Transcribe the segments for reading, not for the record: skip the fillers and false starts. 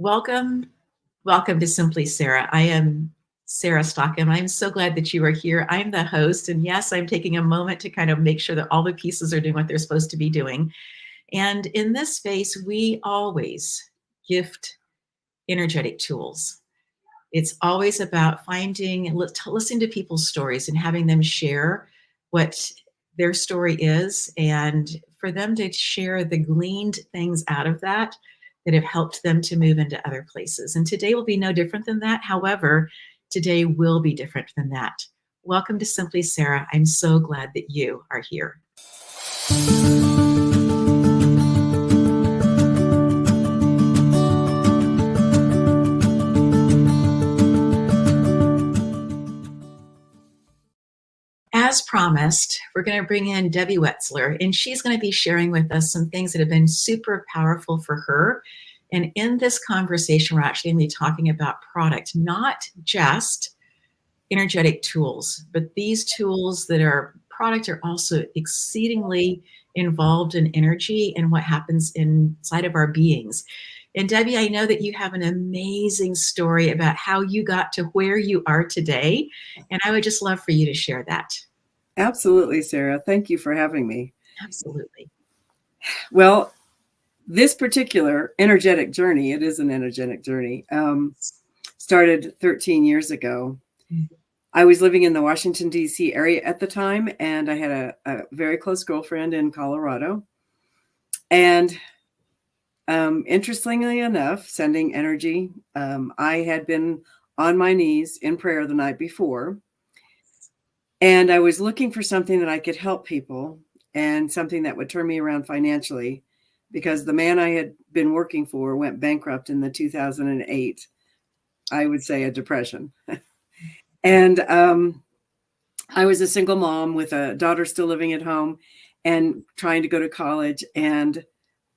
Welcome, welcome to Simply Sarah. I am Sarah Stockham. I'm so glad that you are here. I'm the host, and yes, I'm taking a moment to kind of make sure that all the pieces are doing what they're supposed to be doing. And in this space, we always gift energetic tools. It's always about finding, listening to people's stories and having them share what their story is, and for them to share the gleaned things out of that have helped them to move into other places. And today will be no different than that. However, today will be different than that. Welcome to Simply Sarah. I'm so glad that you are here. As promised, we're going to bring in Debbie Wetzler, and she's going to be sharing with us some things that have been super powerful for her. And in this conversation, we're actually going to be talking about product, not just energetic tools, but these tools that are product are also exceedingly involved in energy and what happens inside of our beings. And Debbie, I know that you have an amazing story about how you got to where you are today. And I would just love for you to share that. Absolutely, Sarah. Thank you for having me. Absolutely. Well, this particular energetic journey, it is an energetic journey, started 13 years ago. Mm-hmm. I was living in the Washington, D.C. area at the time, and I had a very close girlfriend in Colorado. And interestingly enough, sending energy, I had been on my knees in prayer the night before. And I was looking for something that I could help people and something that would turn me around financially, because the man I had been working for went bankrupt in the 2008, I would say, a depression. And I was a single mom with a daughter still living at home and trying to go to college. And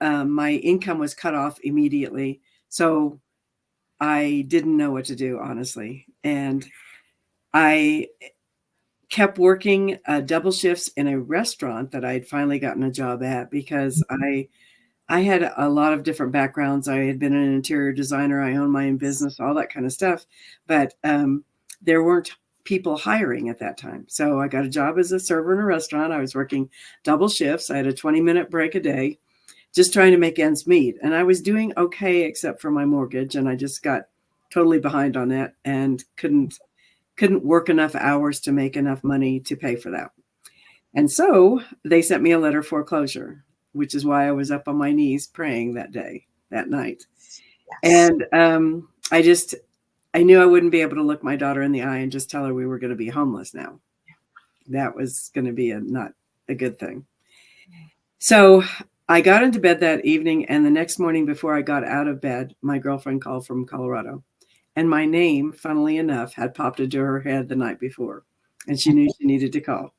my income was cut off immediately. So I didn't know what to do, honestly. And I kept working double shifts in a restaurant that I'd finally gotten a job at, because I had a lot of different backgrounds. I had been an interior designer. I owned my own business, all that kind of stuff. But there weren't people hiring at that time. So I got a job as a server in a restaurant. I was working double shifts. I had a 20-minute break a day, just trying to make ends meet. And I was doing okay, except for my mortgage. And I just got totally behind on that and couldn't work enough hours to make enough money to pay for that. And so they sent me a letter of foreclosure, which is why I was up on my knees praying that night. Yes. And I knew I wouldn't be able to look my daughter in the eye and just tell her we were going to be homeless now. That was going to be not a good thing. So I got into bed that evening, and the next morning before I got out of bed, my girlfriend called from Colorado. And my name, funnily enough, had popped into her head the night before, and she knew she needed to call.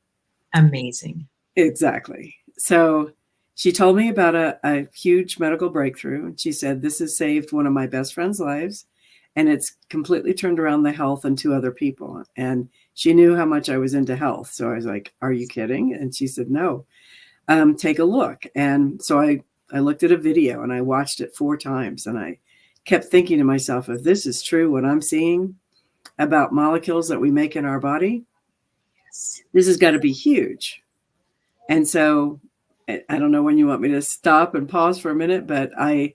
Amazing. Exactly. So she told me about a huge medical breakthrough. And she said, this has saved one of my best friend's lives, and it's completely turned around the health in 2 other people. And she knew how much I was into health. So I was like, are you kidding? And she said, no, take a look. And so I looked at a video and I watched it 4 times, and I kept thinking to myself, if this is true, what I'm seeing about molecules that we make in our body, this has got to be huge. And so I don't know when you want me to stop and pause for a minute, but I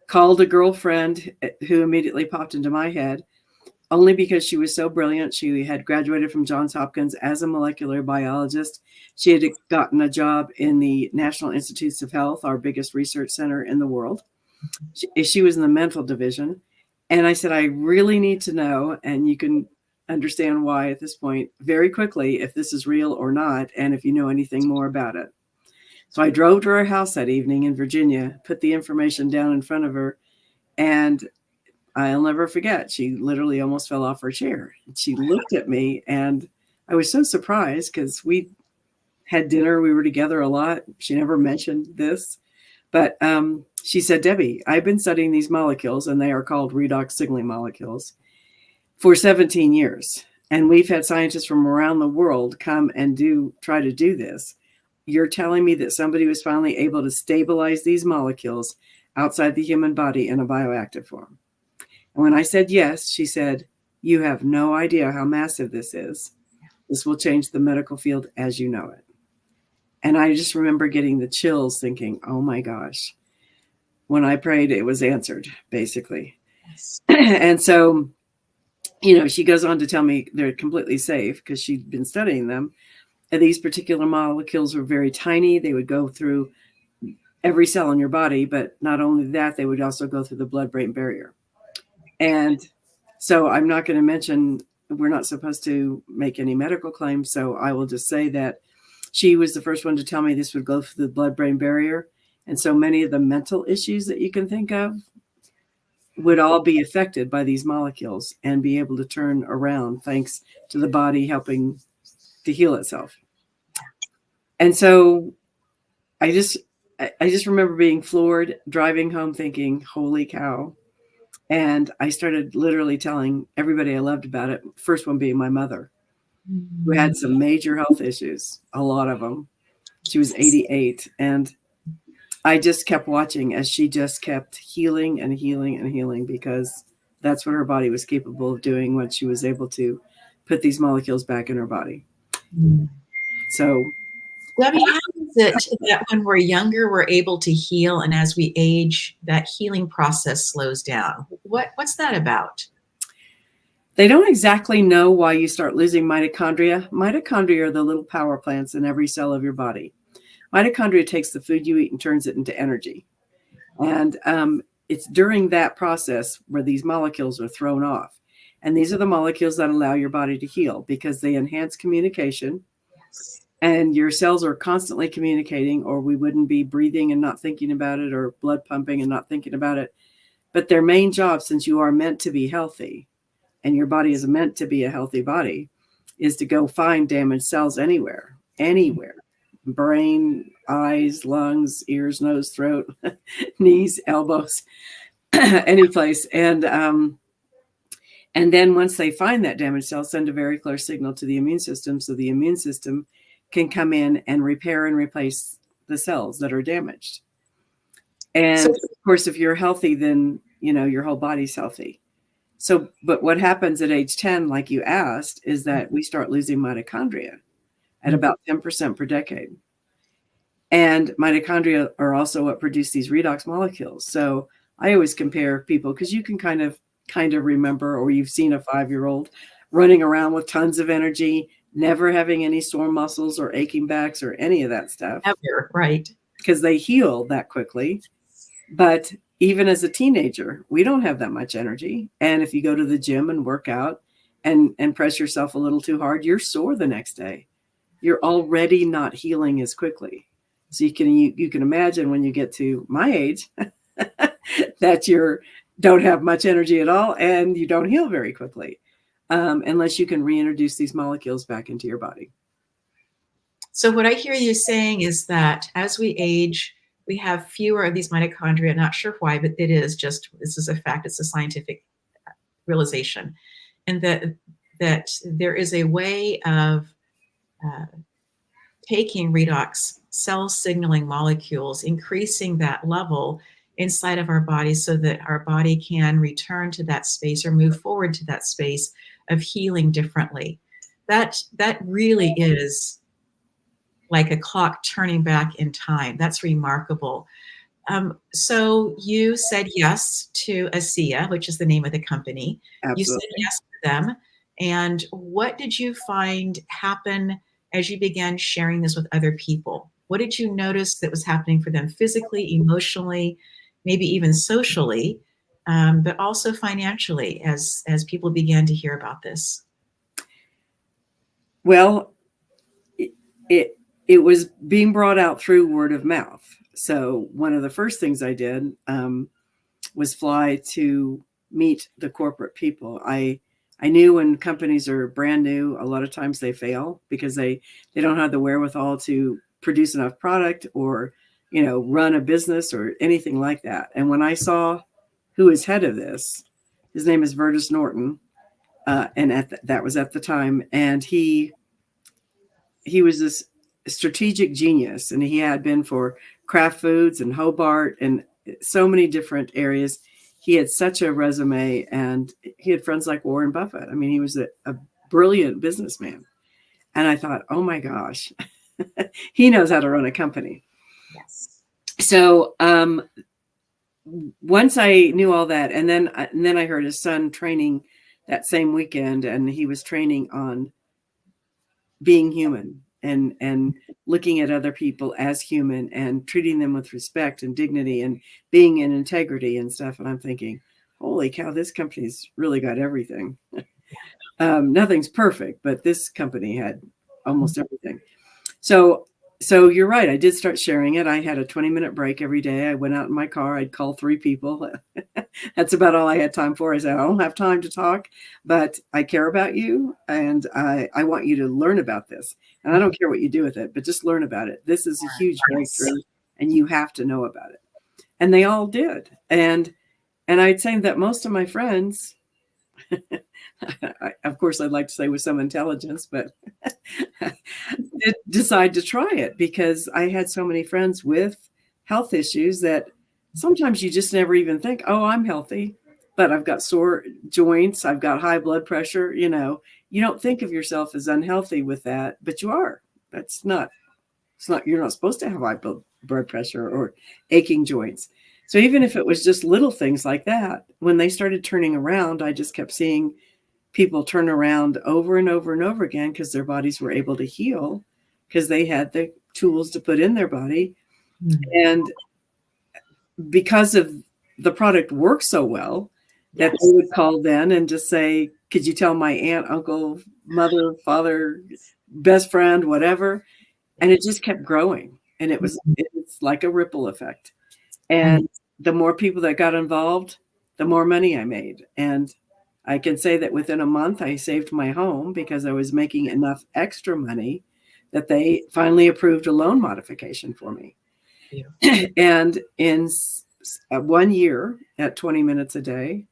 called a girlfriend who immediately popped into my head, only because she was so brilliant. She had graduated from Johns Hopkins as a molecular biologist. She had gotten a job in the National Institutes of Health, our biggest research center in the world. She was in the mental division. And I said, I really need to know, and you can understand why at this point very quickly, if this is real or not, and if you know anything more about it. So I drove to her house that evening in Virginia, put the information down in front of her, and I'll never forget, she literally almost fell off her chair. She looked at me, and I was so surprised because we had dinner. We were together a lot. She never mentioned this. But she said, Debbie, I've been studying these molecules, and they are called redox signaling molecules, for 17 years. And we've had scientists from around the world come and try to do this. You're telling me that somebody was finally able to stabilize these molecules outside the human body in a bioactive form. And when I said yes, she said, "You have no idea how massive this is. This will change the medical field as you know it." And I just remember getting the chills thinking, oh my gosh, when I prayed, it was answered, basically. Yes. And so, she goes on to tell me they're completely safe because she'd been studying them. And these particular molecules were very tiny. They would go through every cell in your body, but not only that, they would also go through the blood-brain barrier. And so I'm not going to mention, we're not supposed to make any medical claims. So I will just say that she was the first one to tell me this would go through the blood-brain barrier. And so many of the mental issues that you can think of would all be affected by these molecules and be able to turn around thanks to the body helping to heal itself. And so I just remember being floored, driving home thinking, holy cow. And I started literally telling everybody I loved about it. First one being my mother, who had some major health issues, a lot of them. She was 88. And I just kept watching as she just kept healing and healing and healing, because that's what her body was capable of doing when she was able to put these molecules back in her body. So, Debbie, how is it that when we're younger, we're able to heal, and as we age, that healing process slows down? What's that about? They don't exactly know why you start losing mitochondria. Mitochondria are the little power plants in every cell of your body. Mitochondria takes the food you eat and turns it into energy. And it's during that process where these molecules are thrown off. And these are the molecules that allow your body to heal because they enhance communication. Yes. And your cells are constantly communicating, or we wouldn't be breathing and not thinking about it, or blood pumping and not thinking about it. But their main job, since you are meant to be healthy and your body is meant to be a healthy body, is to go find damaged cells anywhere. Brain, eyes, lungs, ears, nose, throat, knees, elbows, any place. And then once they find that damaged cell, send a very clear signal to the immune system, so the immune system can come in and repair and replace the cells that are damaged. And of course, if you're healthy, then your whole body's healthy. So, but what happens at age 10, like you asked, is that we start losing mitochondria at about 10% per decade. And mitochondria are also what produce these redox molecules. So I always compare people, because you can kind of remember, or you've seen a 5-year-old running around with tons of energy, never having any sore muscles or aching backs or any of that stuff. Ever, right? Because they heal that quickly. But even as a teenager, we don't have that much energy. And if you go to the gym and work out and press yourself a little too hard, you're sore the next day. You're already not healing as quickly. So you can imagine when you get to my age that you don't have much energy at all and you don't heal very quickly, unless you can reintroduce these molecules back into your body. So what I hear you saying is that as we age, we have fewer of these mitochondria. Not sure why, but this is a fact. It's a scientific realization. And that there is a way of taking redox cell signaling molecules, increasing that level inside of our body so that our body can return to that space or move forward to that space of healing differently. That really is like a clock turning back in time. That's remarkable. So you said yes to ASEA, which is the name of the company. Absolutely. You said yes to them. And what did you find happen as you began sharing this with other people? What did you notice that was happening for them physically, emotionally, maybe even socially, but also financially as people began to hear about this? Well, it was being brought out through word of mouth. So one of the first things I did was fly to meet the corporate people. I knew when companies are brand new, a lot of times they fail because they don't have the wherewithal to produce enough product or, run a business or anything like that. And when I saw who is head of this, his name is Vertus Norton, and that was at the time, and he was this strategic genius, and he had been for Kraft Foods and Hobart and so many different areas. He had such a resume, and he had friends like Warren Buffett. I mean, he was a brilliant businessman. And I thought, oh my gosh, he knows how to run a company. Yes. So once I knew all that, and then I heard his son training that same weekend, and he was training on being human and looking at other people as human and treating them with respect and dignity and being in integrity and stuff. And I'm thinking, holy cow, this company's really got everything. Nothing's perfect, but this company had almost everything. So you're right. I did start sharing it. I had a 20-minute break every day. I went out in my car. I'd call 3 people. That's about all I had time for. I said, I don't have time to talk, but I care about you. And I want you to learn about this. And I don't care what you do with it, but just learn about it. This is a huge breakthrough, and you have to know about it. And they all did. And I'd say that most of my friends, of course, I'd like to say with some intelligence, but did decide to try it because I had so many friends with health issues that sometimes you just never even think, oh, I'm healthy, but I've got sore joints. I've got high blood pressure. You don't think of yourself as unhealthy with that, but you are. You're not supposed to have high blood pressure or aching joints. So even if it was just little things like that, when they started turning around, I just kept seeing people turn around over and over and over again because their bodies were able to heal because they had the tools to put in their body. And because of the product works so well that they would call then and just say, could you tell my aunt, uncle, mother, father, best friend, whatever? And it just kept growing. And it's like a ripple effect. And the more people that got involved, the more money I made. And I can say that within a month, I saved my home because I was making enough extra money that they finally approved a loan modification for me. And in 1 year at 20 minutes a day,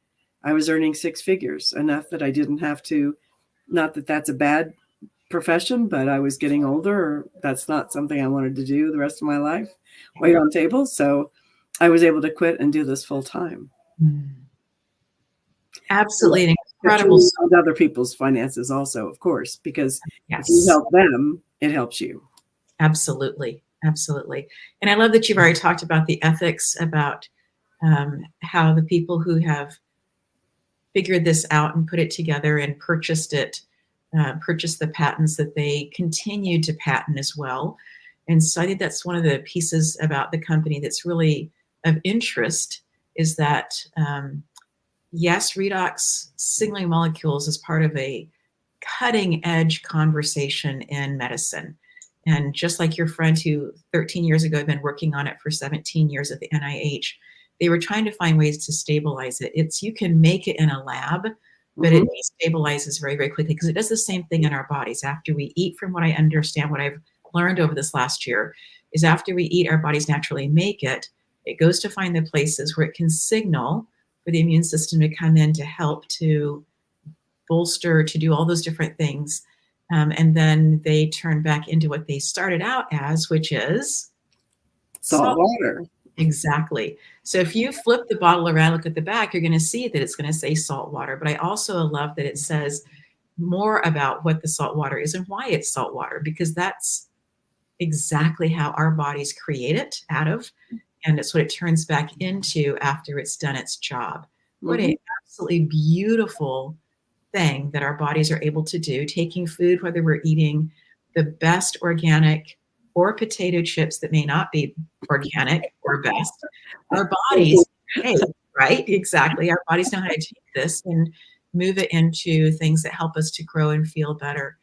I was earning 6 figures, enough that I didn't have to, not that that's a bad profession, but I was getting older. That's not something I wanted to do the rest of my life, wait on tables. So I was able to quit and do this full time. Absolutely incredible. With other people's finances also, of course, because if you help them, it helps you. Absolutely. Absolutely. And I love that you've already talked about the ethics, about how the people who have figured this out and put it together and purchased the patents, that they continue to patent as well. And so I think that's one of the pieces about the company that's really of interest, is that yes, redox signaling molecules is part of a cutting edge conversation in medicine. And just like your friend who 13 years ago had been working on it for 17 years at the NIH, they were trying to find ways to stabilize it. You can make it in a lab, but it destabilizes very, very quickly because it does the same thing in our bodies. After we eat, from what I understand, what I've learned over this last year, is after we eat, our bodies naturally make it. It goes to find the places where it can signal for the immune system to come in to help to bolster, to do all those different things. And then they turn back into what they started out as, which is salt water. Exactly. So if you flip the bottle around, look at the back, you're going to see that it's going to say salt water. But I also love that it says more about what the salt water is and why it's salt water, because that's exactly how our bodies create it out of. And it's what it turns back into after it's done its job. What an absolutely beautiful thing that our bodies are able to do, taking food, whether we're eating the best organic or potato chips that may not be organic or best. Our bodies, right? Exactly. Our bodies know how to take this and move it into things that help us to grow and feel better.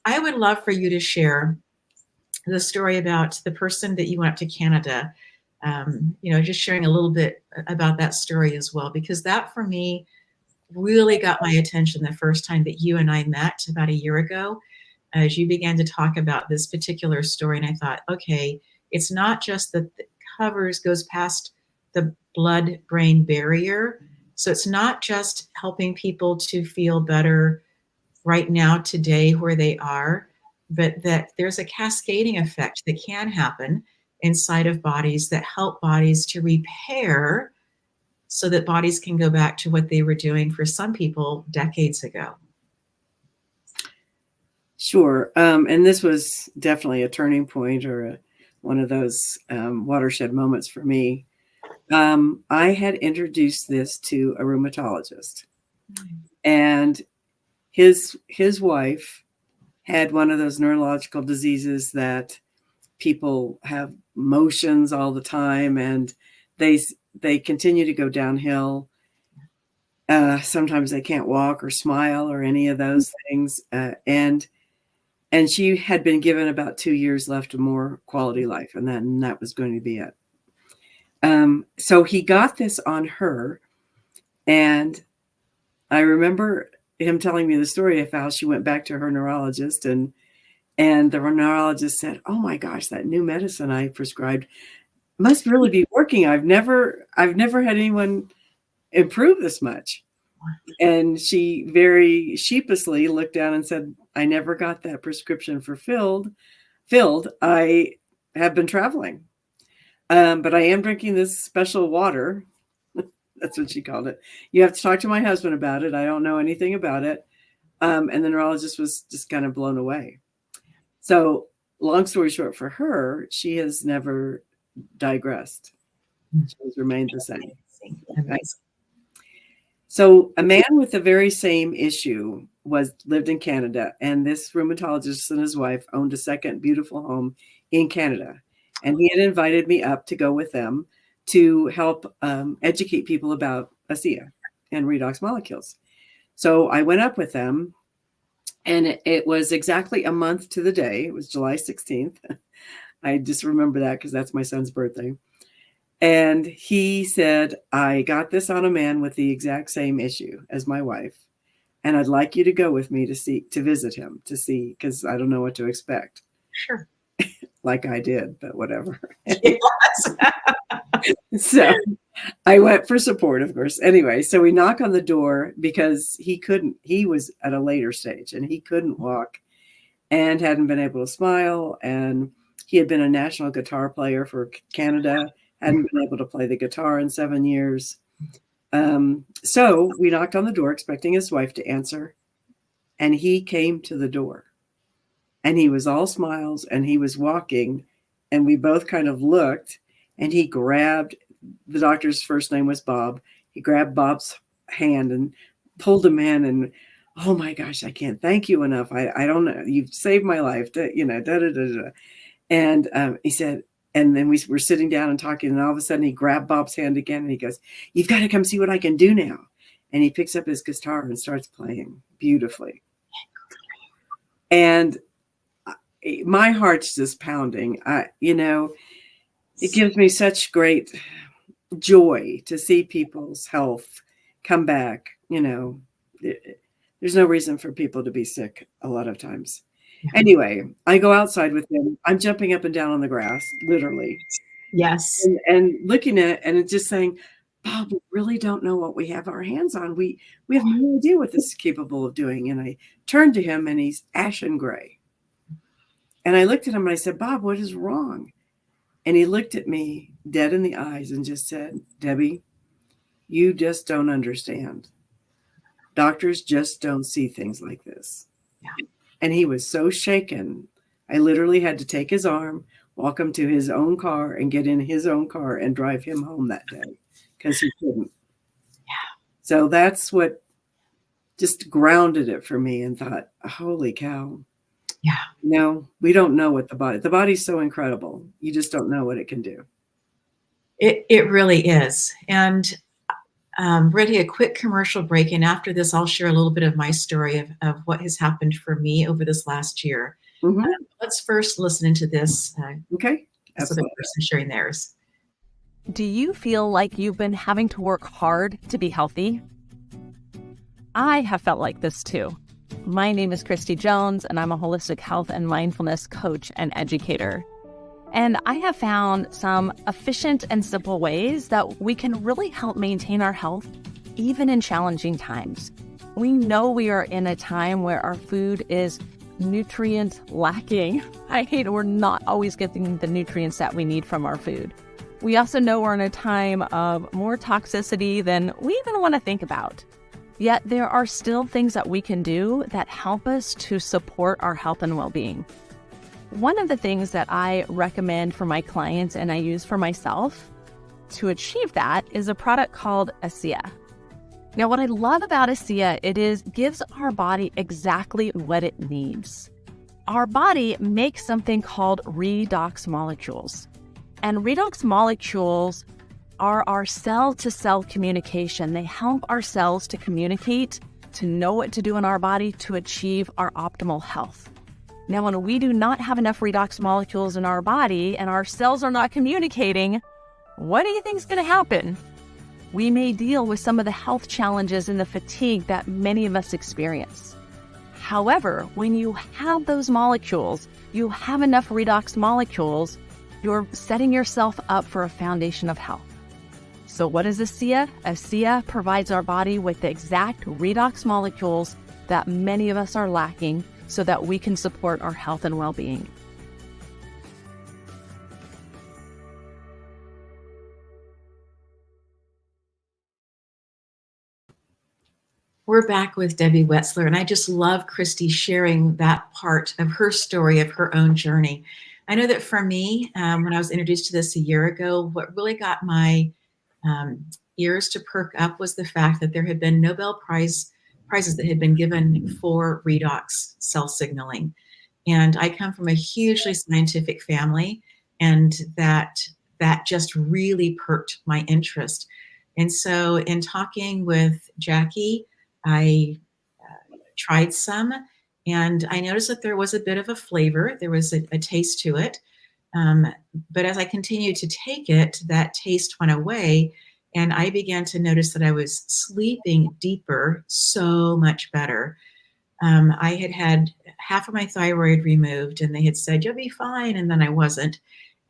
I would love for you to share the story about the person that you went up to Canada, just sharing a little bit about that story as well, because that for me really got my attention the first time that you and I met about a year ago, as you began to talk about this particular story. And I thought, okay, it's not just that the covers goes past the blood-brain barrier. So it's not just helping people to feel better right now, today, where they are, but that there's a cascading effect that can happen inside of bodies that help bodies to repair so that bodies can go back to what they were doing for some people decades ago. Sure. And this was definitely a turning point, or one of those watershed moments for me. I had introduced this to a rheumatologist, and his wife had one of those neurological diseases that people have motions all the time, and they continue to go downhill. Sometimes they can't walk or smile or any of those things. And she had been given about 2 years left of more quality life, and that was going to be it. So he got this on her, and I remember him telling me the story of how she went back to her neurologist, and the neurologist said, "Oh my gosh, that new medicine I prescribed must really be working. I've never had anyone improve this much." And she very sheepishly looked down and said, "I never got that prescription filled. I have been traveling. But I am drinking this special water." That's what she called it. "You have to talk to my husband about it. I don't know anything about it." And the neurologist was just kind of blown away. So long story short, for her, she has never digressed. She has remained the same. Amazing. So a man with the very same issue lived in Canada, and this rheumatologist and his wife owned a second beautiful home in Canada. And he had invited me up to go with them to help educate people about ASEA and redox molecules. So I went up with them, and it was exactly a month to the day. It was July 16th. I just remember that because that's my son's birthday. And he said, "I got this on a man with the exact same issue as my wife, and I'd like you to go with me to visit him, to see, because I don't know what to expect." Sure. Like I did, but whatever. Yes. So I went for support, of course. Anyway, so we knock on the door because he was at a later stage and he couldn't walk and hadn't been able to smile. And he had been a national guitar player for Canada, hadn't been able to play the guitar in 7 years. So we knocked on the door expecting his wife to answer, and he came to the door, and he was all smiles, and he was walking, and we both kind of looked, and he grabbed, the doctor's first name was Bob. He grabbed Bob's hand and pulled him in, and oh my gosh, I can't thank you enough. I don't know. You've saved my life. And he said, and then we were sitting down and talking, and all of a sudden he grabbed Bob's hand again, and he goes, "You've got to come see what I can do now." And he picks up his guitar and starts playing beautifully. And my heart's just pounding. It gives me such great joy to see people's health come back. There's no reason for people to be sick a lot of times. Anyway, I go outside with him. I'm jumping up and down on the grass, literally. Yes. And looking at it and just saying, "Bob, we really don't know what we have our hands on. We have no idea what this is capable of doing." And I turned to him, and he's ashen gray. And I looked at him and I said, "Bob, what is wrong?" And he looked at me dead in the eyes and just said, "Debbie, you just don't understand. Doctors just don't see things like this." Yeah. And he was so shaken. I literally had to take his arm, walk him to his own car, and get in his own car and drive him home that day because he couldn't. Yeah. So that's what just grounded it for me, and thought, holy cow. Yeah. We don't know what the body's so incredible. You just don't know what it can do. It really is. And ready a quick commercial break. And after this, I'll share a little bit of my story of what has happened for me over this last year. Mm-hmm. Let's first listen into this. Okay. So the person sharing theirs. Do you feel like you've been having to work hard to be healthy? I have felt like this too. My name is Christy Jones, and I'm a holistic health and mindfulness coach and educator. And I have found some efficient and simple ways that we can really help maintain our health, even in challenging times. We know we are in a time where our food is nutrient lacking. I hate we're not always getting the nutrients that we need from our food. We also know we're in a time of more toxicity than we even want to think about. Yet there are still things that we can do that help us to support our health and well-being. One of the things that I recommend for my clients and I use for myself to achieve that is a product called ASEA. Now, what I love about ASEA, gives our body exactly what it needs. Our body makes something called redox molecules. And redox molecules are our cell-to-cell communication. They help our cells to communicate, to know what to do in our body to achieve our optimal health. Now, when we do not have enough redox molecules in our body and our cells are not communicating, what do you think is going to happen? We may deal with some of the health challenges and the fatigue that many of us experience. However, when you have those molecules, you have enough redox molecules, you're setting yourself up for a foundation of health. So what is ASEA? ASEA provides our body with the exact redox molecules that many of us are lacking so that we can support our health and well-being. We're back with Debbie Wetzler, and I just love Christy sharing that part of her story, of her own journey. I know that for me, when I was introduced to this a year ago, what really got my ears to perk up was the fact that there had been Nobel prizes that had been given for redox cell signaling. And I come from a hugely scientific family, and that just really perked my interest. And so in talking with Jackie, I tried some, and I noticed that there was a bit of a flavor. There was a taste to it. But as I continued to take it, that taste went away, and I began to notice that I was sleeping deeper, so much better. I had had half of my thyroid removed, and they had said, you'll be fine, and then I wasn't.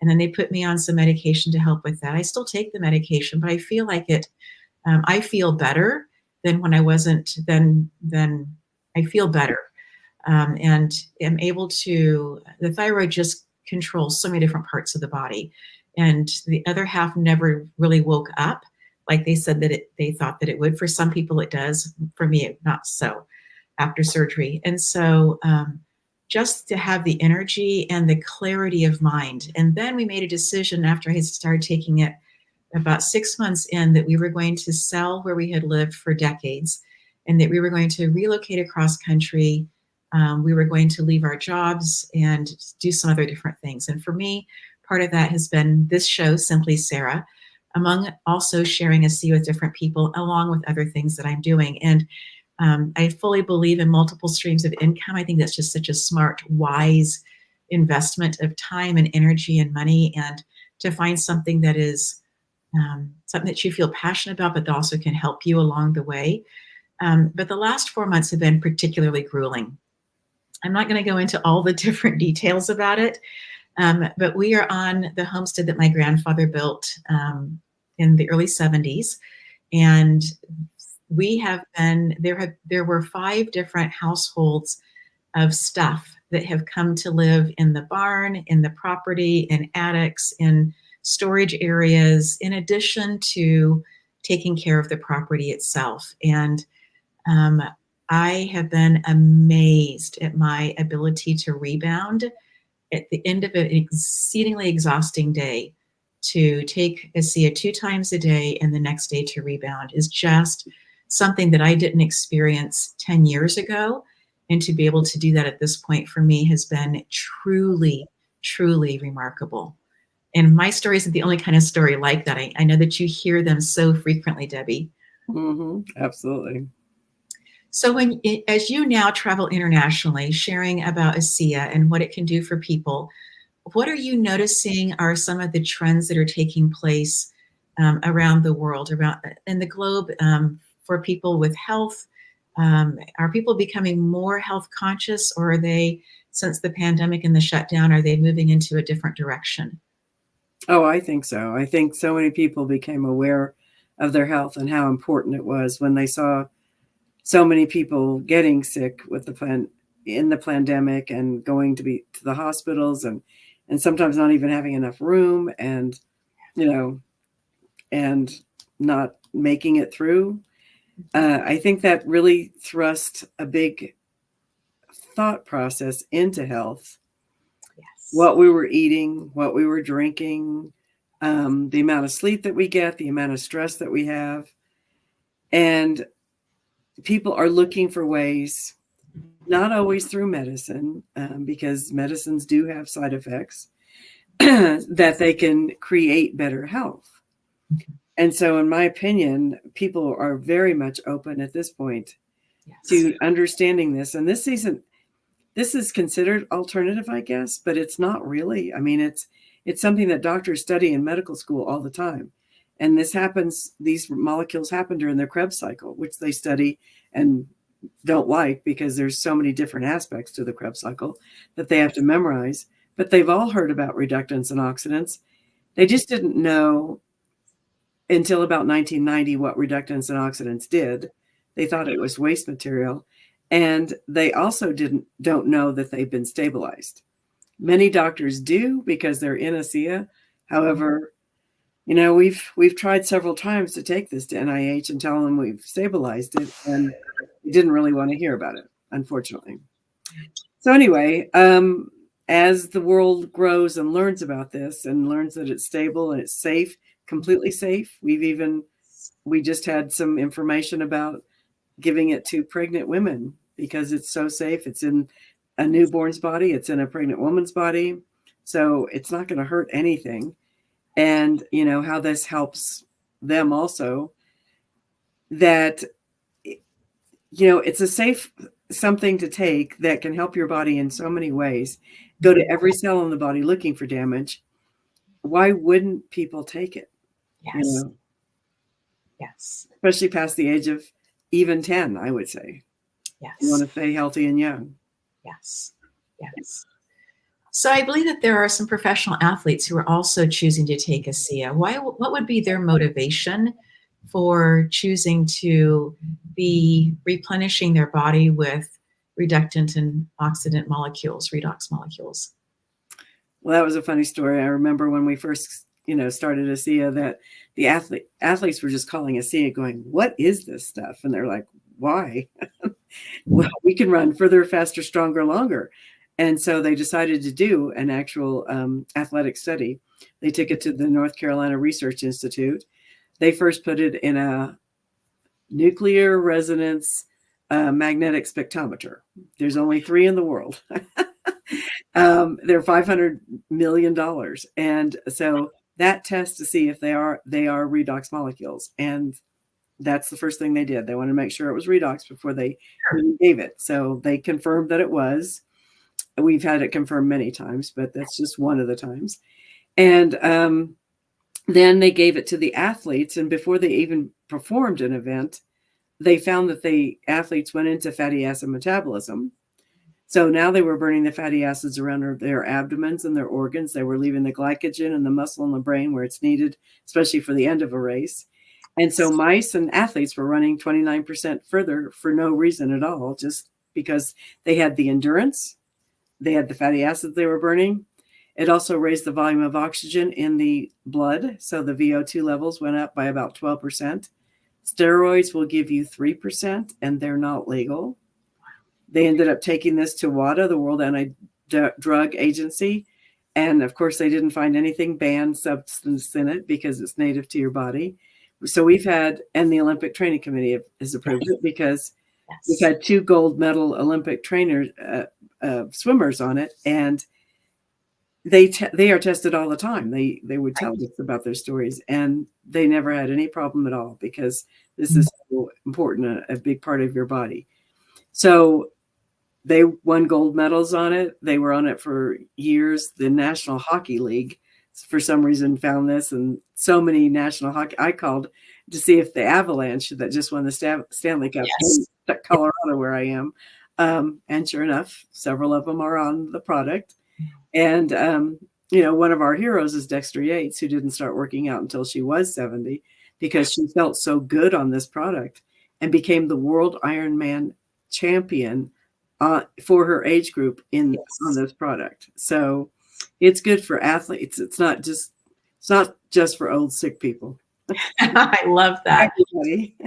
And then they put me on some medication to help with that. I still take the medication, but I feel like I feel better than when I wasn't, then I feel better. And am able to, the thyroid just controls so many different parts of the body. And the other half never really woke up like they said that they thought that it would. For some people it does. For me, not so after surgery. And so just to have the energy and the clarity of mind. And then we made a decision after I had started taking it about 6 months in that we were going to sell where we had lived for decades and that we were going to relocate across country. We were going to leave our jobs and do some other different things. And for me, part of that has been this show, Simply Sarah, among also sharing ASEA with different people, along with other things that I'm doing. And I fully believe in multiple streams of income. I think that's just such a smart, wise investment of time and energy and money, and to find something that is something that you feel passionate about, but that also can help you along the way. But the last 4 months have been particularly grueling. I'm not going to go into all the different details about it, but we are on the homestead that my grandfather built in the early 70s. And we have been, there were 5 different households of stuff that have come to live in the barn, in the property, in attics, in storage areas, in addition to taking care of the property itself. And I have been amazed at my ability to rebound at the end of an exceedingly exhausting day. To take ASEA 2 times a day and the next day to rebound is just something that I didn't experience 10 years ago. And to be able to do that at this point for me has been truly, truly remarkable. And my story isn't the only kind of story like that. I know that you hear them so frequently, Debbie. Mm-hmm. Absolutely. So as you now travel internationally, sharing about ASEA and what it can do for people, what are you noticing are some of the trends that are taking place around the world, in the globe, for people with health? Are people becoming more health conscious, or are they, since the pandemic and the shutdown, are they moving into a different direction? Oh, I think so. I think so many people became aware of their health and how important it was when they saw so many people getting sick with the in the pandemic and going to the hospitals and sometimes not even having enough room and, and not making it through. I think that really thrust a big thought process into health. Yes. What we were eating, what we were drinking, the amount of sleep that we get, the amount of stress that we have. And people are looking for ways, not always through medicine, because medicines do have side effects, that they can create better health. Okay. And so, in my opinion, people are very much open at this point Yes. to understanding this. And this is considered alternative, I guess, but it's not really. I mean, it's something that doctors study in medical school all the time. And these molecules happen during their Krebs cycle, which they study and don't like because there's so many different aspects to the Krebs cycle that they have to memorize. But they've all heard about reductants and oxidants. They just didn't know until about 1990 what reductants and oxidants did. They thought it was waste material. And they also don't know that they've been stabilized. Many doctors do because they're in ASEA. However, we've tried several times to take this to NIH and tell them we've stabilized it, and they didn't really want to hear about it, unfortunately. So anyway, as the world grows and learns about this and learns that it's stable and it's safe, completely safe, we just had some information about giving it to pregnant women because it's so safe. It's in a newborn's body. It's in a pregnant woman's body. So it's not going to hurt anything. And how this helps them also, that, it's a safe something to take that can help your body in so many ways. Go to every cell in the body looking for damage. Why wouldn't people take it? Yes. Yes. Especially past the age of even 10, I would say. Yes. You want to stay healthy and young. Yes. Yes. So I believe that there are some professional athletes who are also choosing to take ASEA. What would be their motivation for choosing to be replenishing their body with reductant and oxidant molecules, redox molecules? Well, that was a funny story. I remember when we first, started ASEA, that the athletes were just calling ASEA going, "What is this stuff?" And they're like, "Why?" Well, we can run further, faster, stronger, longer. And so they decided to do an actual athletic study. They took it to the North Carolina Research Institute. They first put it in a nuclear resonance magnetic spectrometer. There's only 3 in the world. They're $500 million. And so that tests to see if they are redox molecules. And that's the first thing they did. They wanted to make sure it was redox before they really gave it. So they confirmed that it was. We've had it confirmed many times, but that's just one of the times. And then they gave it to the athletes. And before they even performed an event, they found that the athletes went into fatty acid metabolism. So now they were burning the fatty acids around their abdomens and their organs. They were leaving the glycogen and the muscle in the brain where it's needed, especially for the end of a race. And so mice and athletes were running 29% further for no reason at all, just because they had the endurance, they had the fatty acids they were burning. It also raised the volume of oxygen in the blood. So the VO2 levels went up by about 12%. Steroids will give you 3%, and they're not legal. They ended up taking this to WADA, the World Anti-Drug Agency. And of course, they didn't find anything banned substance in it because it's native to your body. So we've had, and the Olympic Training Committee has approved it because we've had 2 gold medal Olympic trainers, swimmers on it, and they are tested all the time. They would tell us about their stories, and they never had any problem at all because this is so important, a big part of your body. So they won gold medals on it. They were on it for years. The National Hockey League, for some reason, found this, and so many national hockey. I called to see if the Avalanche that just won the Stanley Cup in Colorado, where I am, and sure enough, several of them are on the product. And one of our heroes is Dexter Yates, who didn't start working out until she was 70 because she felt so good on this product and became the world Ironman champion for her age group on this product. So it's good for athletes. It's not just for old sick people. I love that. Everybody.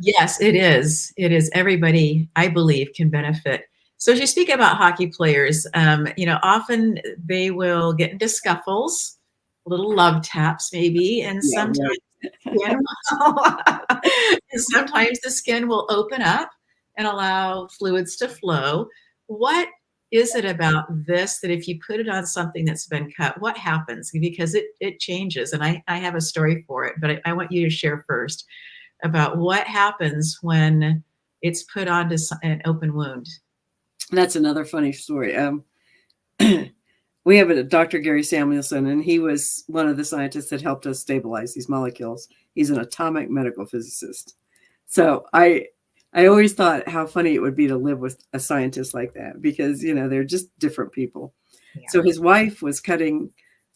Yes, it is. It is. Everybody, I believe, can benefit. So as you speak about hockey players, often they will get into scuffles, little love taps maybe, and sometimes sometimes the skin will open up and allow fluids to flow. What is it about this that if you put it on something that's been cut, what happens? Because it changes. And I have a story for it, but I want you to share first about what happens when it's put onto an open wound. That's another funny story. We have a Dr. Gary Samuelson, and he was one of the scientists that helped us stabilize these molecules. He's an atomic medical physicist. So I always thought how funny it would be to live with a scientist like that, because, they're just different people. Yeah. So his wife was cutting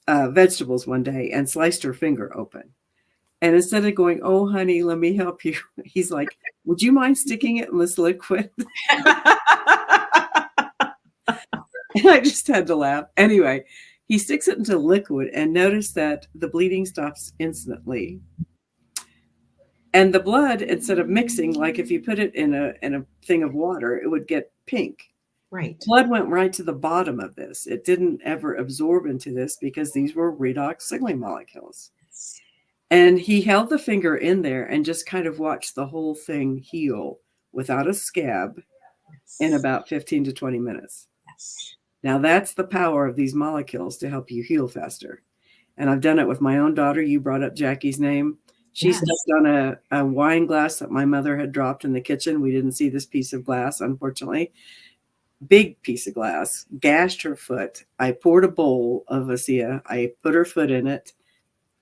vegetables one day and sliced her finger open. And instead of going, "Oh, honey, let me help you," he's like, "Would you mind sticking it in this liquid?" And I just had to laugh. Anyway, he sticks it into liquid and noticed that the bleeding stops instantly. And the blood, instead of mixing, like if you put it in a thing of water, it would get pink. Right. Blood went right to the bottom of this. It didn't ever absorb into this because these were redox signaling molecules. And he held the finger in there and just kind of watched the whole thing heal without a scab in about 15 to 20 minutes. Yes. Now that's the power of these molecules to help you heal faster. And I've done it with my own daughter. You brought up Jackie's name. She stepped on a wine glass that my mother had dropped in the kitchen. We didn't see this piece of glass, unfortunately. Big piece of glass, gashed her foot. I poured a bowl of ASEA. I put her foot in it.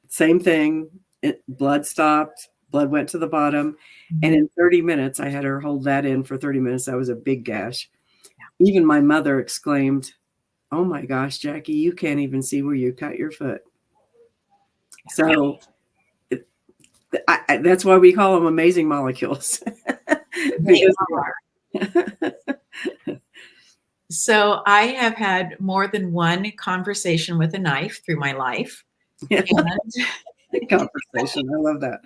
Same thing. Blood stopped. Blood went to the bottom. And in 30 minutes, I had her hold that in for 30 minutes. That was a big gash. Even my mother exclaimed, "Oh my gosh, Jackie, you can't even see where you cut your foot." So that's why we call them amazing molecules. So I have had more than one conversation with a knife through my life. Conversation. I love that.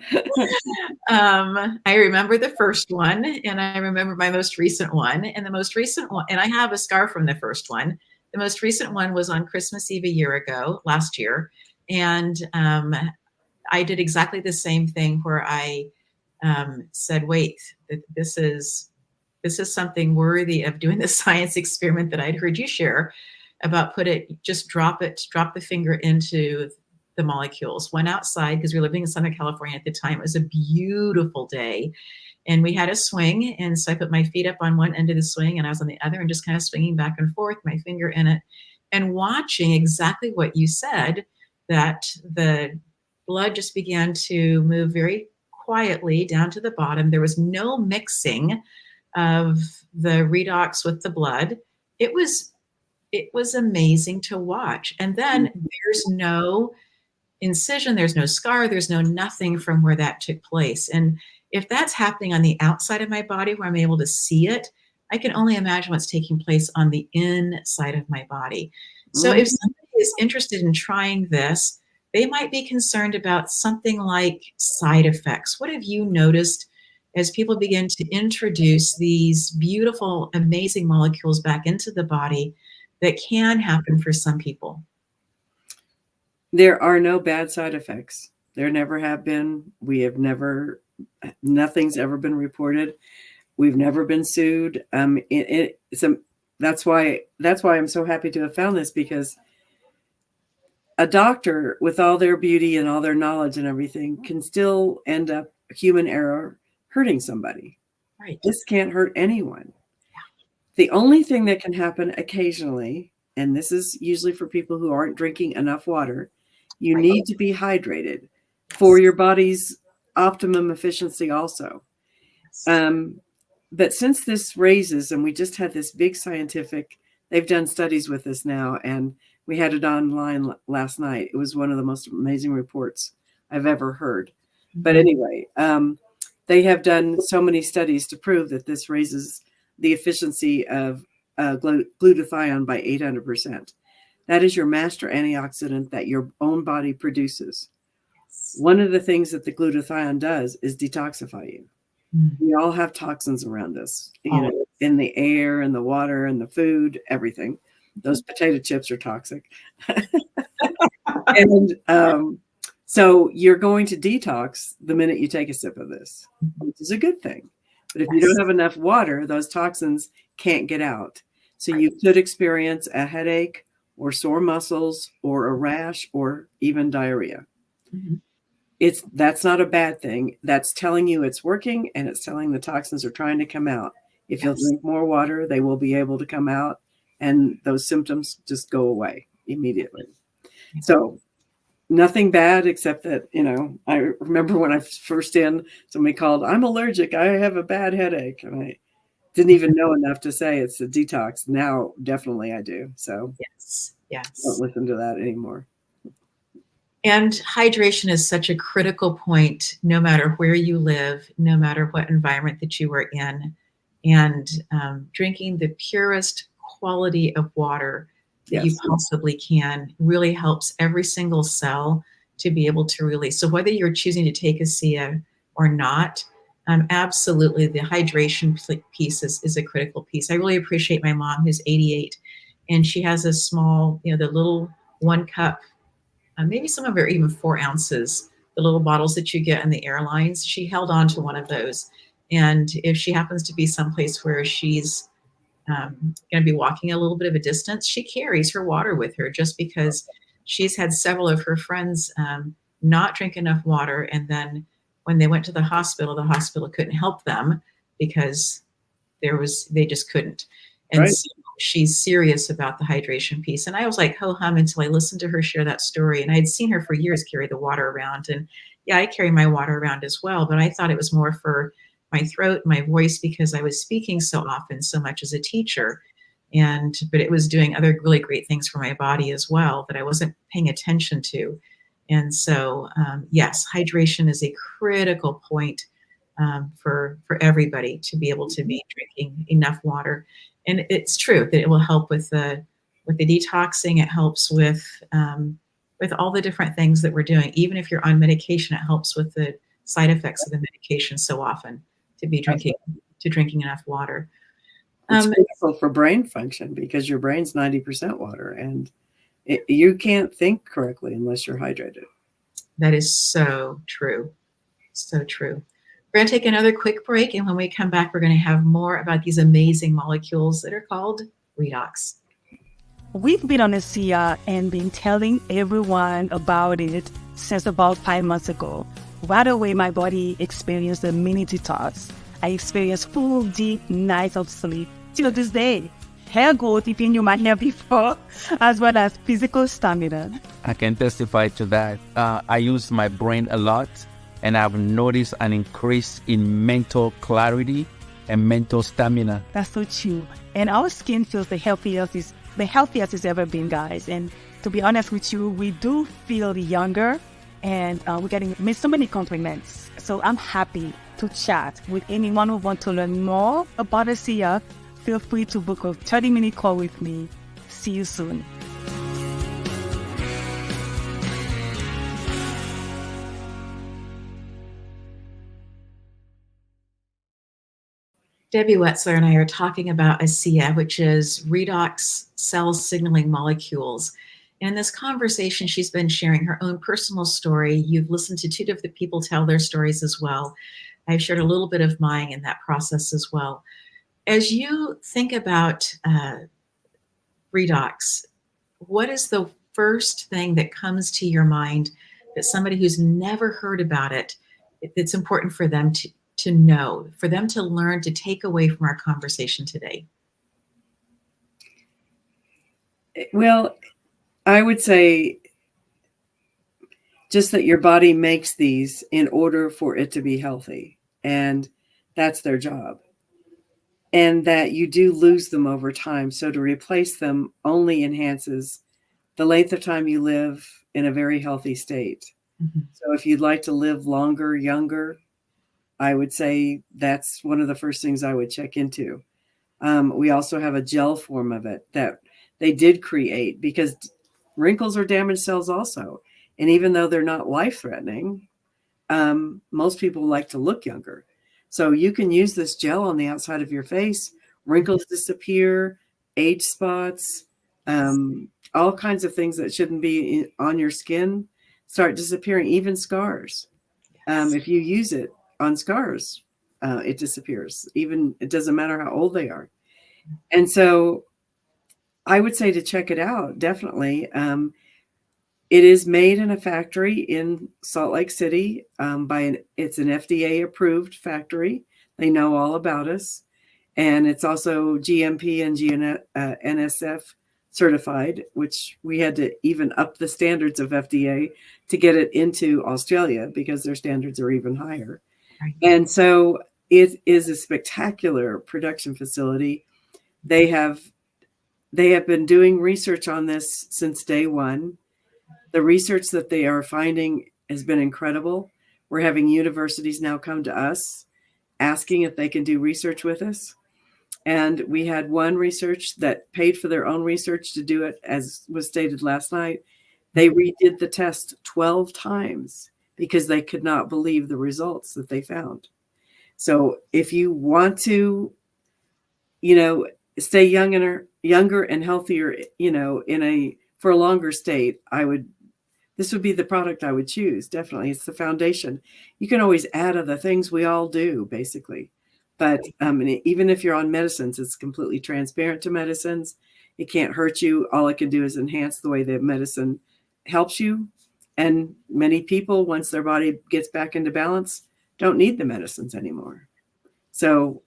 I remember the first one, and I remember my most recent one. And the most recent one, and I have a scar from the first one. The most recent one was on Christmas Eve last year. And I did exactly the same thing where I said, wait, this is something worthy of doing the science experiment that I'd heard you share about drop the finger into the molecules. Went outside because we were living in Southern California at the time. It was a beautiful day and we had a swing. And so I put my feet up on one end of the swing and I was on the other and just kind of swinging back and forth, my finger in it and watching exactly what you said, that the blood just began to move very quietly down to the bottom. There was no mixing of the redox with the blood. It was amazing to watch. And then there's no incision, there's no scar, there's no nothing from where that took place. And if that's happening on the outside of my body where I'm able to see it, I can only imagine what's taking place on the inside of my body. So if somebody is interested in trying this, they might be concerned about something like side effects. What have you noticed as people begin to introduce these beautiful, amazing molecules back into the body that can happen for some people? There are no bad side effects. There never have been. Nothing's ever been reported. We've never been sued. That's why I'm so happy to have found this, because a doctor with all their beauty and all their knowledge and everything can still end up human error hurting somebody. Right. This can't hurt anyone. Yeah. The only thing that can happen occasionally, and this is usually for people who aren't drinking enough water, you need to be hydrated for your body's optimum efficiency also. But since this raises, and we just had this big they've done studies with this now, and we had it online last night. It was one of the most amazing reports I've ever heard. But anyway, they have done so many studies to prove that this raises the efficiency of glutathione by 800%. That is your master antioxidant that your own body produces. One of the things that the glutathione does is detoxify you. We all have toxins around us, in the air and the water and the food, everything. Those potato chips are toxic. And so you're going to detox the minute you take a sip of this, which is a good thing. But if you don't have enough water, those toxins can't get out. So you could experience a headache or sore muscles or a rash or even diarrhea. That's not a bad thing. That's telling you it's working, and it's telling the toxins are trying to come out. If you'll drink more water, they will be able to come out, and those symptoms just go away immediately. So nothing bad, except that, I remember when I first somebody called, I'm allergic, I have a bad headache. And I didn't even know enough to say it's a detox. Now, definitely I do. So yes. Don't listen to that anymore. And hydration is such a critical point, no matter where you live, no matter what environment that you are in. And drinking the purest quality of water that you possibly can really helps every single cell to be able to release. So whether you're choosing to take ASEA or not, absolutely the hydration piece is a critical piece. I really appreciate my mom, who's 88, and she has a small, the little 1 cup, maybe some of it are even 4 ounces, the little bottles that you get in the airlines. She held on to one of those. And if she happens to be someplace where she's going to be walking a little bit of a distance, she carries her water with her, just because she's had several of her friends not drink enough water. And then when they went to the hospital couldn't help them because they just couldn't. And so she's serious about the hydration piece. And I was like, ho hum, until I listened to her share that story. And I had seen her for years carry the water around. And I carry my water around as well, but I thought it was more for my throat, my voice, because I was speaking so often, so much as a teacher. But it was doing other really great things for my body as well that I wasn't paying attention to. And so, yes, hydration is a critical point for everybody to be able to be drinking enough water. And it's true that it will help with the detoxing. It helps with all the different things that we're doing. Even if you're on medication, it helps with the side effects of the medication so often to be drinking enough water. It's critical for brain function because your brain's 90% water, and you can't think correctly unless you're hydrated. That is so true. So true. We're going to take another quick break, and when we come back, we're going to have more about these amazing molecules that are called Redox. We've been on ASEA and been telling everyone about it since about 5 months ago. Right away, my body experienced a mini detox. I experienced full, deep nights of sleep till this day. Hair growth, if you knew my hair before, as well as physical stamina. I can testify to that. I use my brain a lot, and I've noticed an increase in mental clarity and mental stamina. That's so true. And our skin feels the healthiest it's ever been, guys. And to be honest with you, we do feel younger, and we're getting so many compliments. So I'm happy to chat with anyone who wants to learn more about ASEA. Feel free to book a 30-minute call with me. See you soon. Debbie Wetzler and I are talking about ASEA, which is redox cell signaling molecules. And in this conversation, she's been sharing her own personal story. You've listened to 2 different people tell their stories as well. I've shared a little bit of mine in that process as well. As you think about redox, what is the first thing that comes to your mind that somebody who's never heard about it, it's important for them to know, for them to learn, to take away from our conversation today? Well, I would say just that your body makes these in order for it to be healthy, and that's their job. And that you do lose them over time. So to replace them only enhances the length of time you live in a very healthy state. Mm-hmm. So if you'd like to live longer, younger, I would say that's one of the first things I would check into. We also have a gel form of it that they did create because wrinkles are damaged cells also. And even though they're not life-threatening, most people like to look younger. So you can use this gel on the outside of your face. Wrinkles disappear, age spots, all kinds of things that shouldn't be on your skin start disappearing, even scars. If you use it on scars, it disappears. Even it doesn't matter how old they are. And so I would say to check it out, definitely. It is made in a factory in Salt Lake City it's an FDA approved factory. They know all about us. And it's also GMP and NSF certified, which we had to even up the standards of FDA to get it into Australia because their standards are even higher. Right. And so it is a spectacular production facility. They have been doing research on this since day one. The research that they are finding has been incredible. We're having universities now come to us asking if they can do research with us. And we had one research that paid for their own research to do it, as was stated last night. They redid the test 12 times because they could not believe the results that they found. So if you want to, stay younger and healthier, for a longer state, this would be the product I would choose. Definitely. It's the foundation. You can always add other things. We all do, basically. But even if you're on medicines, it's completely transparent to medicines. It can't hurt you. All it can do is enhance the way that medicine helps you. And many people, once their body gets back into balance, don't need the medicines anymore. So,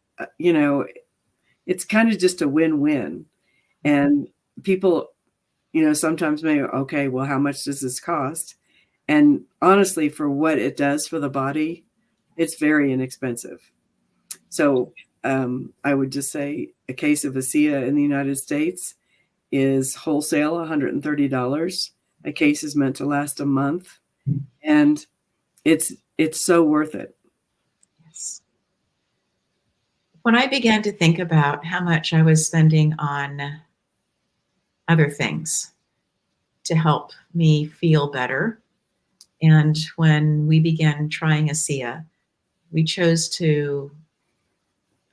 it's kind of just a win-win. And people, sometimes may, okay, well, how much does this cost? And honestly, for what it does for the body, it's very inexpensive. So I would just say a case of ASEA in the United States is wholesale $130. A case is meant to last a month, and it's so worth it. Yes. When I began to think about how much I was spending on other things to help me feel better, and when we began trying ASEA,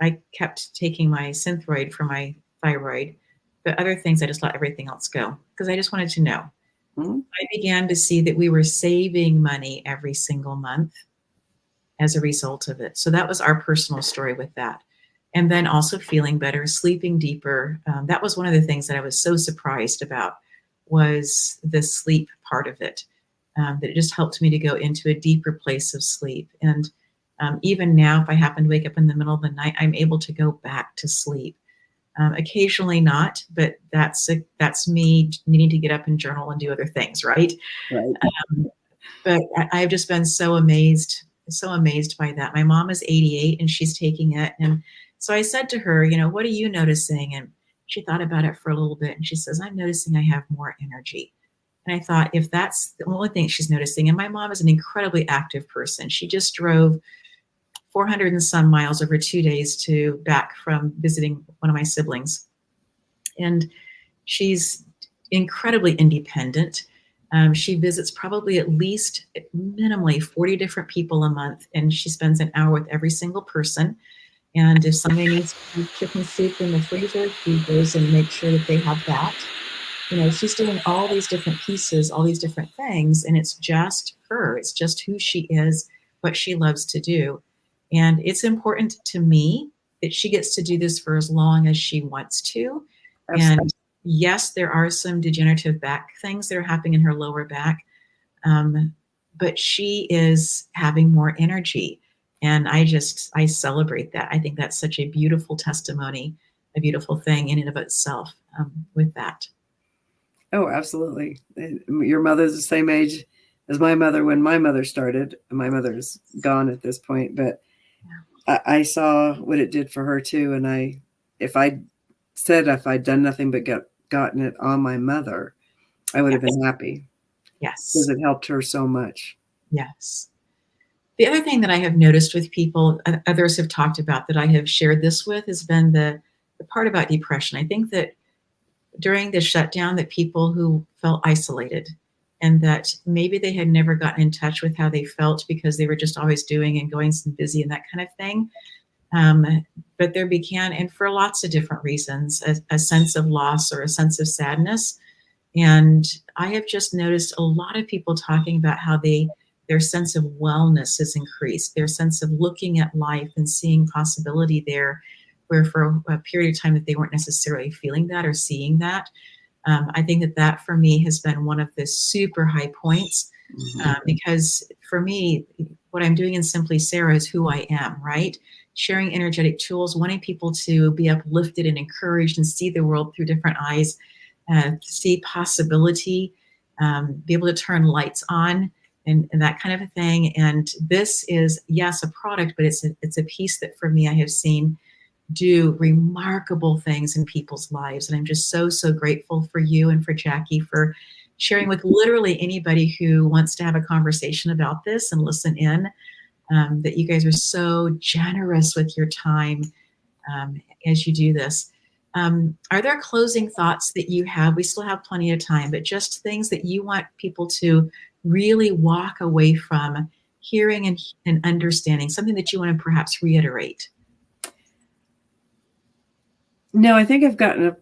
I kept taking my Synthroid for my thyroid, but other things I just let everything else go because I just wanted to know. Mm-hmm. I began to see that we were saving money every single month as a result of it. So that was our personal story with that. And then also feeling better, sleeping deeper. That was one of the things that I was so surprised about, was the sleep part of it, that it just helped me to go into a deeper place of sleep. And even now, if I happen to wake up in the middle of the night, I'm able to go back to sleep. Occasionally not, but that's me needing to get up and journal and do other things, right? Right. But I've just been so amazed by that. My mom is 88 and she's taking it. And so I said to her, what are you noticing? And she thought about it for a little bit and she says, I'm noticing I have more energy. And I thought, if that's the only thing she's noticing, and my mom is an incredibly active person. She just drove 400 and some miles over 2 days back from visiting one of my siblings. And she's incredibly independent. She visits probably at least minimally 40 different people a month, and she spends an hour with every single person. And if somebody needs chicken soup in the freezer, she goes and makes sure that they have that. She's doing all these different pieces, all these different things, and it's just her. It's just who she is, what she loves to do. And it's important to me that she gets to do this for as long as she wants to. Absolutely. And yes, there are some degenerative back things that are happening in her lower back, but she is having more energy. And I celebrate that. I think that's such a beautiful testimony, a beautiful thing in and of itself, with that. Oh, absolutely. Your mother's the same age as my mother when my mother started. My mother's gone at this point, but I saw what it did for her too. And if I'd done nothing but gotten it on my mother, I would have been happy. Yes. Because it helped her so much. Yes. The other thing that I have noticed with people, others have talked about, that I have shared this with, has been the the part about depression. I think that during the shutdown, that people who felt isolated and that maybe they had never gotten in touch with how they felt because they were just always doing and going and busy and that kind of thing. But there began, and for lots of different reasons, a sense of loss or a sense of sadness. And I have just noticed a lot of people talking about how their sense of wellness has increased, their sense of looking at life and seeing possibility there, where for a period of time that they weren't necessarily feeling that or seeing that. I think that for me has been one of the super high points, because for me, what I'm doing in Simply Sarah is who I am, right? Sharing energetic tools, wanting people to be uplifted and encouraged and see the world through different eyes, see possibility, be able to turn lights on and that kind of a thing. And this is, yes, a product, but it's a piece that for me, I have seen do remarkable things in people's lives. And I'm just so, so grateful for you and for Jackie for sharing with literally anybody who wants to have a conversation about this and listen in, that you guys are so generous with your time as you do this. Are there closing thoughts that you have? We still have plenty of time, but just things that you want people to really walk away from hearing and understanding, something that you want to perhaps reiterate? No, I think I've gotten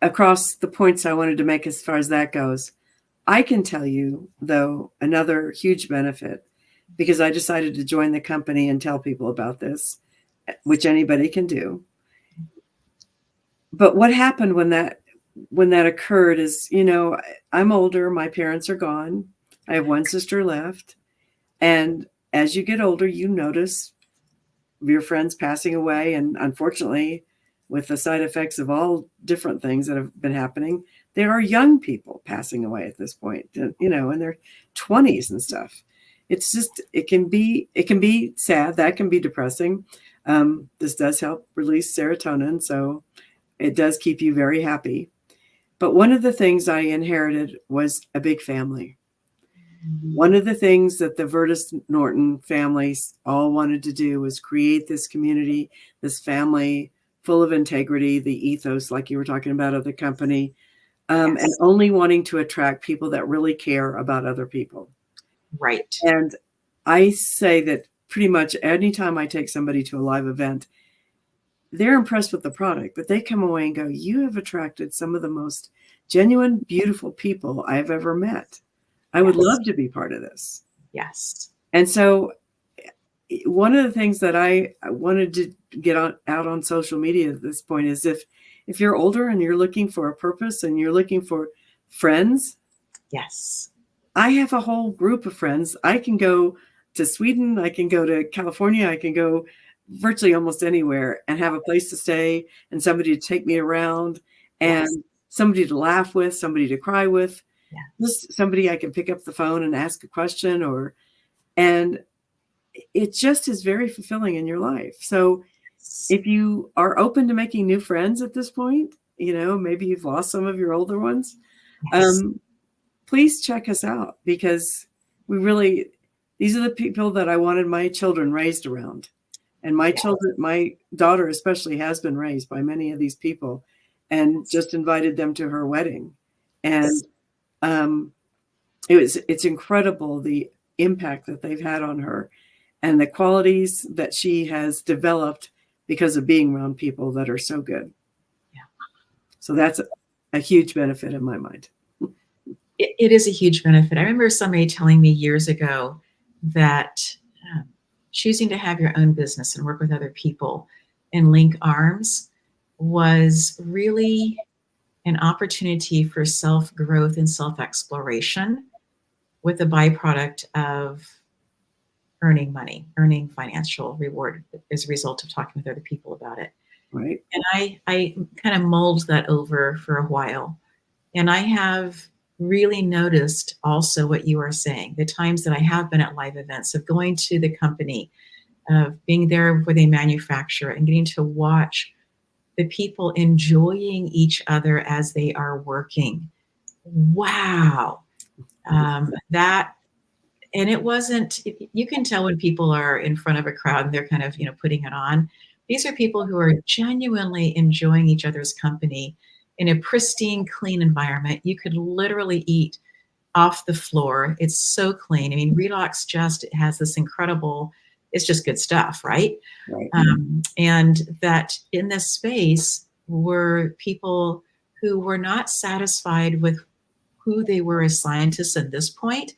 across the points I wanted to make as far as that goes. I can tell you, though, another huge benefit, because I decided to join the company and tell people about this, which anybody can do. But what happened when that occurred is, I'm older. My parents are gone. I have one sister left. And as you get older, you notice your friends passing away. And unfortunately, with the side effects of all different things that have been happening, there are young people passing away at this point, in their 20s and stuff. It's just, it can be sad. That can be depressing. This does help release serotonin, so it does keep you very happy. But one of the things I inherited was a big family. One of the things that the Vertus Norton families all wanted to do was create this community, this family full of integrity, the ethos, like you were talking about, of the company, and only wanting to attract people that really care about other people. Right. And I say that pretty much anytime I take somebody to a live event, they're impressed with the product, but they come away and go, you have attracted some of the most genuine, beautiful people I've ever met. I would love to be part of this. Yes. And so one of the things that I wanted to get out on social media at this point is if you're older and you're looking for a purpose and you're looking for friends. Yes. I have a whole group of friends. I can go to Sweden. I can go to California. I can go virtually almost anywhere and have a place to stay and somebody to take me around and somebody to laugh with, somebody to cry with, just somebody I can pick up the phone and ask a question and it just is very fulfilling in your life. So if you are open to making new friends at this point, maybe you've lost some of your older ones, please check us out, because these are the people that I wanted my children raised around. And my children, my daughter especially, has been raised by many of these people and just invited them to her wedding. And it's incredible the impact that they've had on her and the qualities that she has developed because of being around people that are so good. Yeah. So that's a huge benefit in my mind. It is a huge benefit. I remember somebody telling me years ago that choosing to have your own business and work with other people and link arms was really an opportunity for self-growth and self-exploration, with a byproduct of earning money, earning financial reward as a result of talking with other people about it. Right. And I kind of mulled that over for a while. And I have really noticed also what you are saying, the times that I have been at live events, of going to the company, of being there where they manufacture and getting to watch the people enjoying each other as they are working. Wow. And it wasn't, you can tell when people are in front of a crowd and they're kind of, putting it on, These are people who are genuinely enjoying each other's company in a pristine, clean environment. You could literally eat off the floor. It's so clean. I mean, Redox just has this incredible, it's just good stuff, right? Right. And that in this space were people who were not satisfied with who they were as scientists at this point.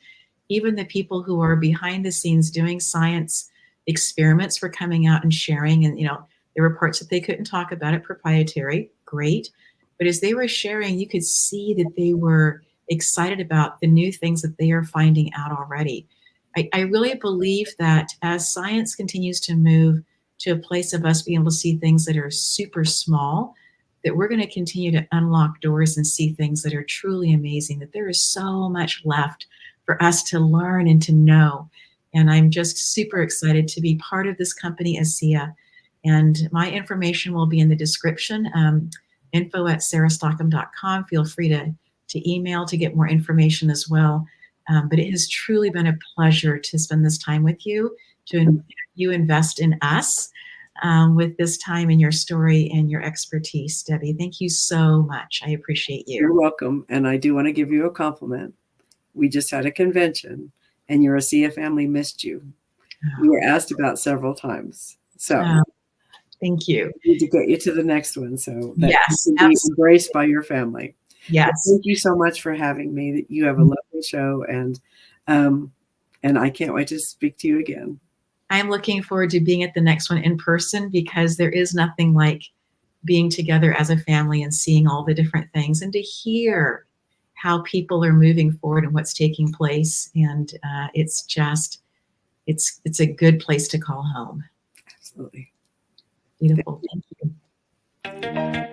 Even the people who are behind the scenes doing science experiments were coming out and sharing. And, there were parts that they couldn't talk about it, proprietary, great. But as they were sharing, you could see that they were excited about the new things that they are finding out already. I really believe that as science continues to move to a place of us being able to see things that are super small, that we're going to continue to unlock doors and see things that are truly amazing, that there is so much left for us to learn and to know. And I'm just super excited to be part of this company, ASEA. And my information will be in the description, info@sarahstockham.com. Feel free to email to get more information as well. But it has truly been a pleasure to spend this time with you, you invest in us with this time and your story and your expertise, Debbie. Thank you so much. I appreciate you. You're welcome. And I do want to give you a compliment. We just had a convention and your ASEA family missed you. We were asked about several times. So thank you. We need to get you to the next one so that yes, you can be embraced by your family. Yes. But thank you so much for having me. You have a lovely show, and I can't wait to speak to you again. I'm looking forward to being at the next one in person, because there is nothing like being together as a family and seeing all the different things and to hear how people are moving forward and what's taking place. And it's a good place to call home. Absolutely. Beautiful. Thank you.